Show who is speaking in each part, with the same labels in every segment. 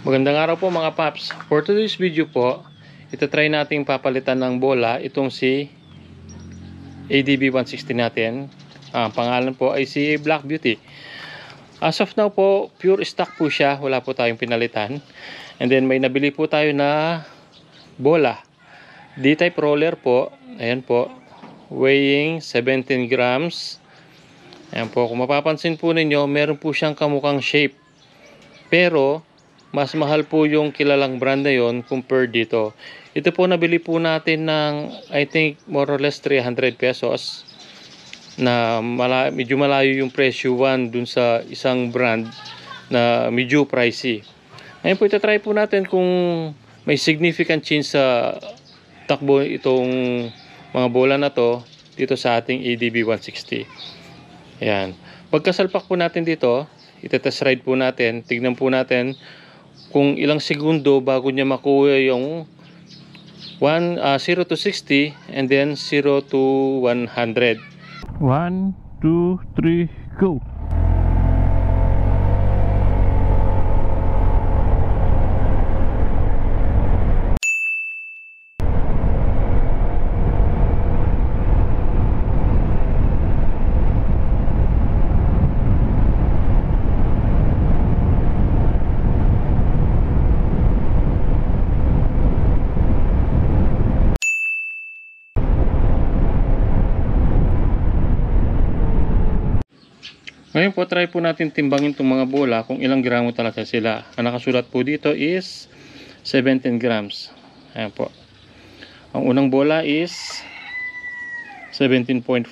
Speaker 1: Magandang araw po mga paps. For today's video po, itatry nating papalitan ng bola itong si ADB 160 natin. Ang pangalan po ay si Black Beauty. As of now po, pure stock po siya. Wala po tayong pinalitan. And then may nabili po tayo na bola. D-type roller po. Ayan po. Weighing 17 grams. Ayan po. Kung mapapansin po ninyo, meron po siyang kamukhang shape. Pero mas mahal po yung kilalang brand na yon compared dito. Ito po nabili po natin ng I think more or less 300 pesos. Na medyo malayo yung presyo dun sa isang brand na medyo pricey. Ngayon po itatry po natin kung may significant change sa takbo itong mga bola na to dito sa ating ADB 160. Ayan. Pagkasalpak po natin dito, itetest ride po natin, tignan po natin kung ilang segundo bago niya makuha yung 0 to 60 and then 0 to 100. 1, 2, 3, go! Ngayon po, try po natin timbangin itong mga bola kung ilang gramo talaga sila. Ang nakasulat po dito is 17 grams. Ayan po. Ang unang bola is 17.4,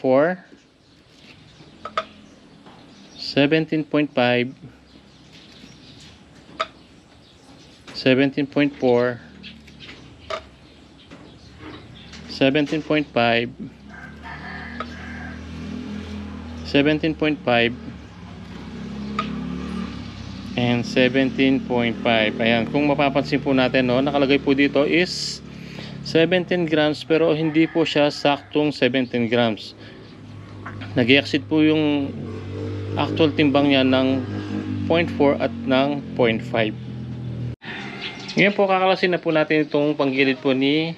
Speaker 1: 17.5, 17.4, 17.5, 17.5 and 17.5. Ayan, kung mapapansin po natin, no, nakalagay po dito is 17 grams pero hindi po siya saktong 17 grams. Nag-i-exceed po yung actual timbang niya ng 0.4 at ng 0.5. Ngayon po kakalasin na po natin itong panggilid po ni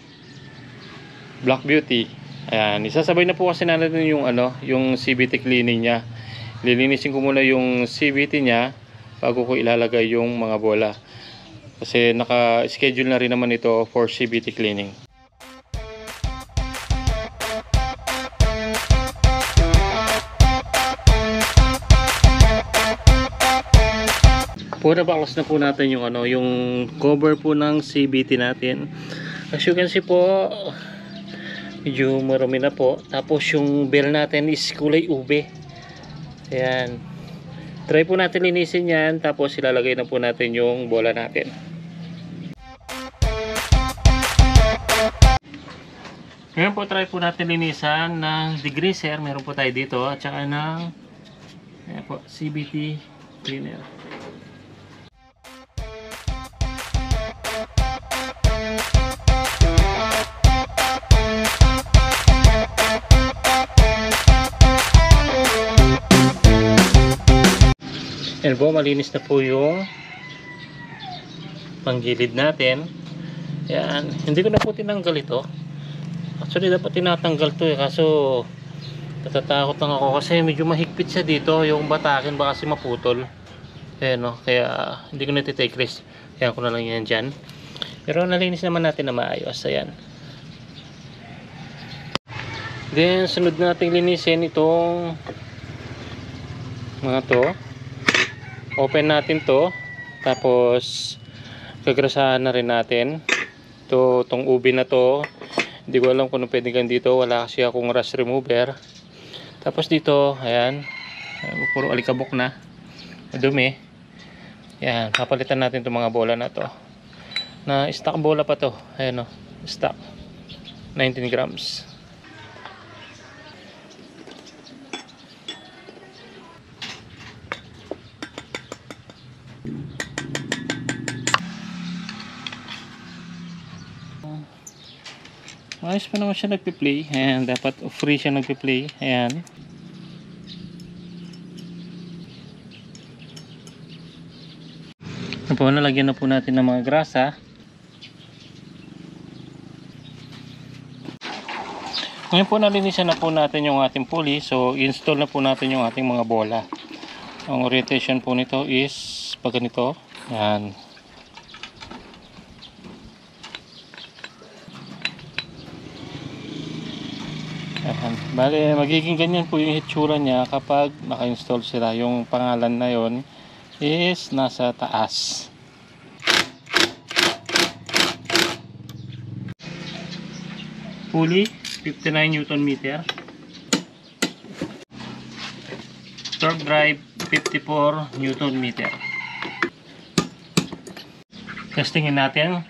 Speaker 1: Black Beauty. Ayan, isasabay na po kasi natin yung yung CVT cleaning niya. Lilinisin ko muna yung CVT niya bago ko ilalagay yung mga bola. Kasi naka-schedule na rin naman ito for CVT cleaning. Pura baklas na po natin yung yung cover po ng CVT natin. As you can see po, medyo marami na po. Tapos yung bell natin is kulay ube. Ayan. Try po natin linisin yan. Tapos ilalagay na po natin yung bola natin. Ngayon po try po natin linisan ng degreaser. Meron po tayo dito. At saka ng ayan po, CVT cleaner. Yan po, malinis na po yung panggilid natin. Yan, hindi ko na po tinanggal ito. Actually dapat tinatanggal to kaso natatakot lang ako kasi medyo mahigpit siya dito. Yung batakin baka kasi maputol. Ayan, no? Kaya hindi ko na take risk. Kaya ko na lang yan dyan. Pero nalinis naman natin na maayos. Ayan. Then sunod natin linisin itong mga to. Open natin to, tapos gagrasahan na rin natin itong ubi na to. Hindi ko alam kung ano pwede gan dito, wala kasi akong rust remover. Tapos dito, ayan, puro alikabok na, madumi. Ayan, papalitan natin itong mga bola na to, na stock bola pa to. Ayan o, stock 19 grams. Ayos pa naman siya nagpi-play. Ayan, dapat free siya nagpi-play. Ayan. Ngayon po, nalagyan na po natin ng mga grasa. Ngayon po, nalinisan na po natin yung ating pulley. So, install na po natin yung ating mga bola. Ang orientation po nito is pag ganito. Yan. Ayan. Bale, magiging ganyan po yung hitsura niya kapag naka-install sila. Yung pangalan na yon is nasa taas. Pulley 59 Newton meter. Torque drive 54 Newton meter. Testingin natin.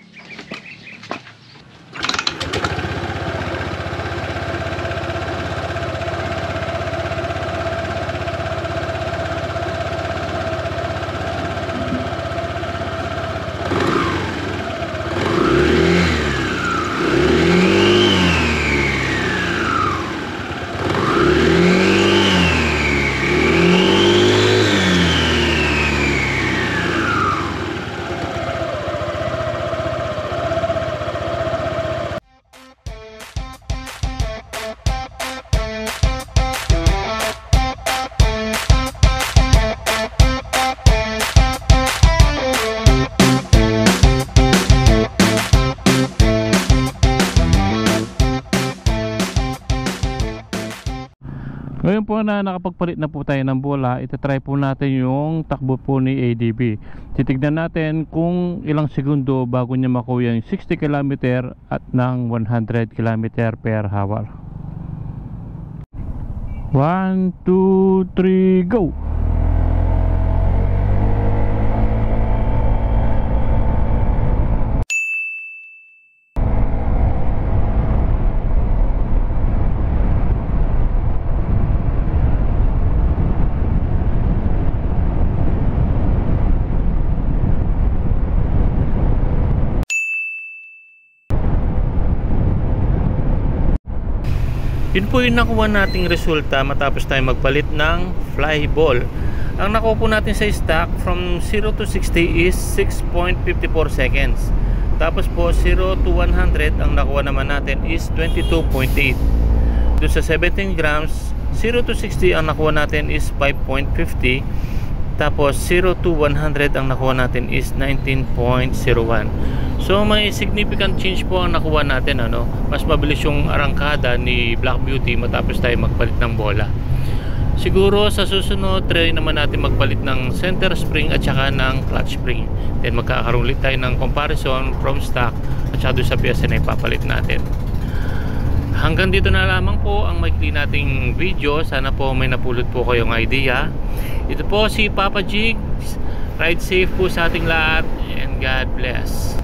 Speaker 1: Ngayon po na nakapagpalit na po tayo ng bola, itatry po natin yung takbo po ni ADB. Titignan natin kung ilang segundo bago niya makuha yung 60 km at ng 100 km per hour. 1, 2, 3, go! Yun po yung nakuha nating resulta matapos tayo magpalit ng fly ball. Ang nakuha po natin sa stock from 0 to 60 is 6.54 seconds. Tapos po 0 to 100 ang nakuha naman natin is 22.8. Doon sa 17 grams, 0 to 60 ang nakuha natin is 5.50. Tapos 0 to 100 ang nakuha natin is 19.01. So may significant change po ang nakuha natin, ano. Mas mabilis yung arangkada ni Black Beauty matapos tayo magpalit ng bola. Siguro sa susunod try naman natin magpalit ng center spring at saka ng clutch spring. Then magkakaroon ulit tayo ng comparison from stock at saka doon sa piyesa na ipapalit natin. Hanggang dito na lamang po ang maikli nating video. Sana po may napulot po kayong idea. Ito po si Papa Jigs. Ride safe po sa ating lahat and God bless.